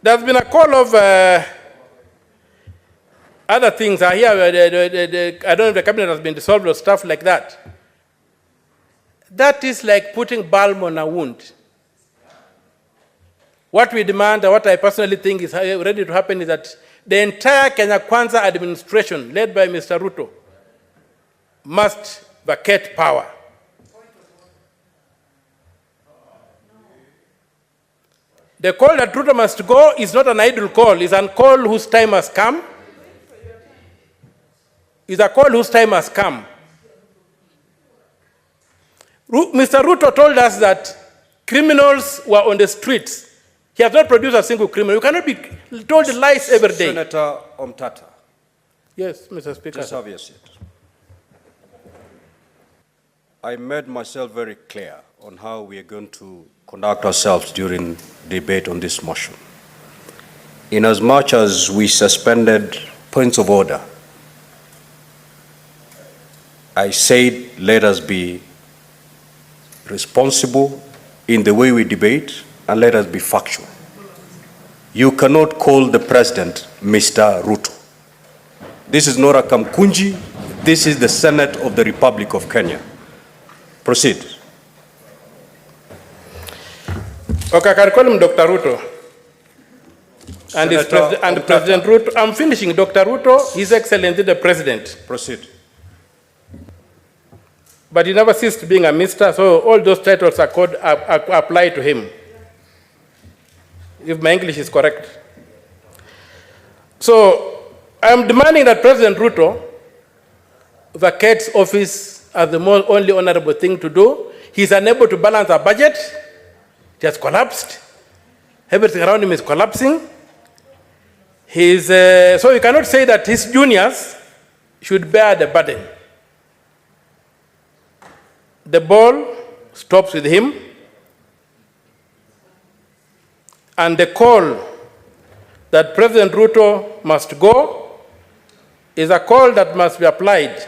There's been a call of other things. I hear I don't know if the cabinet has been dissolved or stuff like that. That is like putting balm on a wound. What we demand, and what I personally think is ready to happen, is that the entire Kenya Kwanza administration, led by Mr. Ruto, must vacate power. The call that Ruto must go is not an idle call. It's a call whose time has come. It's a call whose time has come. Mr. Ruto told us that criminals were on the streets. He has not produced a single criminal. You cannot be told lies every day. Senator Omtata. Yes, Mr. Speaker. Please have your seat. I made myself very clear on how we are going to conduct ourselves during debate on this motion. Inasmuch as we suspended points of order, I said let us be responsible in the way we debate and let us be factual. You cannot call the president Mr. Ruto. This is not a Kamkunji. This is the Senate of the Republic of Kenya. Proceed. Okay, I can call him Dr. Ruto. And President Ruto. I'm finishing. Dr. Ruto, His Excellency the President. Proceed. But he never ceased being a Mr., so all those titles apply to him, if my English is correct. So I'm demanding that President Ruto vacates office as the only honorable thing to do. He's unable to balance a budget. It has collapsed. Everything around him is collapsing. So you cannot say that his juniors should bear the burden. The ball stops with him, and the call that President Ruto must go is a call that must be applied.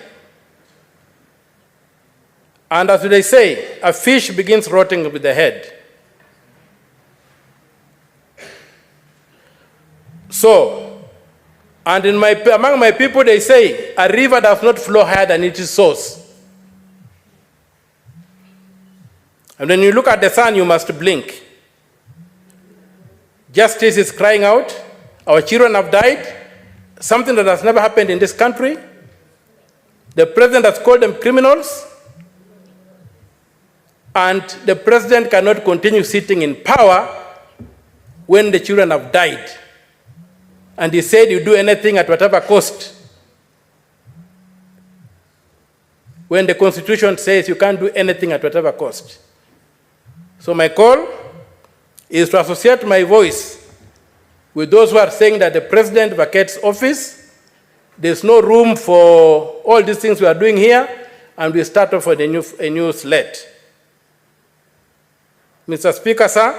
And as they say, a fish begins rotting with the head. So, and among my people they say, a river does not flow higher than its source. And when you look at the sun, you must blink. Justice is crying out. Our children have died. Something that has never happened in this country. The president has called them criminals. And the president cannot continue sitting in power when the children have died. And he said you do anything at whatever cost. When the Constitution says you can't do anything at whatever cost. So my call is to associate my voice with those who are saying that the president vacates office. There's no room for all these things we are doing here, and we start off with a new slate. Mr. Speaker, sir,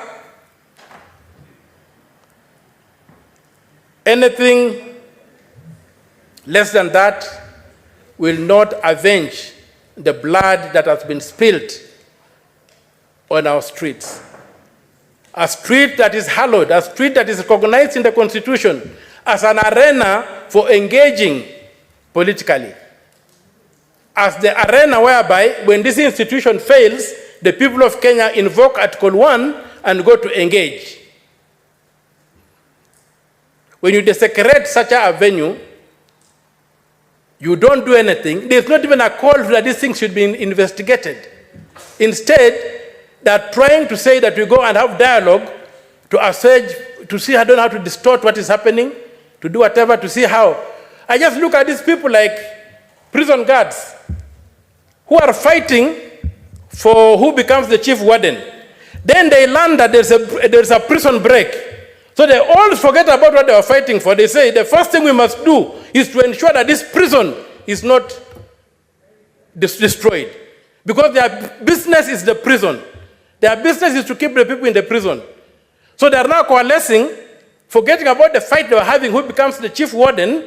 anything less than that will not avenge the blood that has been spilled on our streets. A street that is hallowed, a street that is recognized in the Constitution as an arena for engaging politically. As the arena whereby, when this institution fails, the people of Kenya invoke Article 1 and go to engage. When you desecrate such a venue, you don't do anything. There's not even a call that these things should be investigated. Instead, they are trying to say that we go and have dialogue to assuage, to see I don't know how to distort what is happening, to do whatever, to see how. I just look at these people like prison guards who are fighting for who becomes the chief warden. Then they learn that there's a prison break. So they all forget about what they were fighting for. They say the first thing we must do is to ensure that this prison is not destroyed. Because their business is the prison. Their business is to keep the people in the prison. So they are now coalescing, forgetting about the fight they were having, who becomes the chief warden.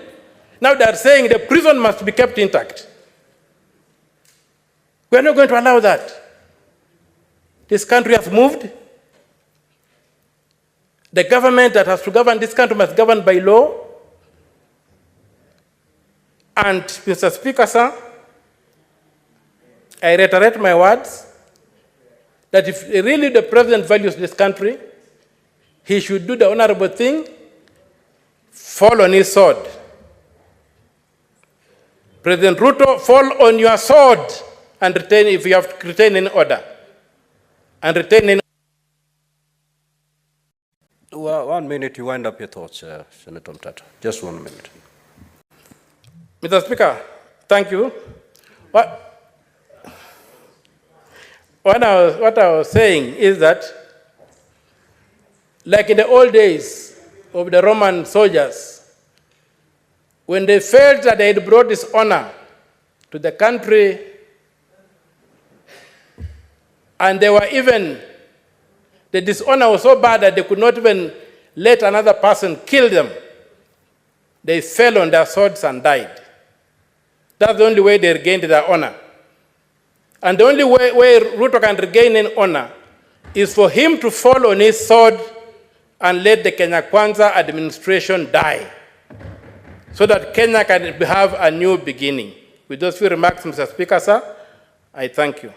Now they are saying the prison must be kept intact. We are not going to allow that. This country has moved. The government that has to govern this country must govern by law. And, Mr. Speaker, sir, I reiterate my words that if really the president values this country, he should do the honorable thing, fall on his sword. President Ruto, fall on your sword and retain, if you have to retain any order. And retain any. Well, 1 minute, you wind up your thoughts, Senator Mtata. Just 1 minute. Mr. Speaker, thank you. What I was saying is that, like in the old days of the Roman soldiers, when they felt that they had brought dishonor to the country, and they were even, the dishonor was so bad that they could not even let another person kill them, they fell on their swords and died. That's the only way they regained their honor. And the only way Ruto can regain an honor is for him to fall on his sword and let the Kenya Kwanza administration die, so that Kenya can have a new beginning. With those few remarks, Mr. Speaker, sir, I thank you.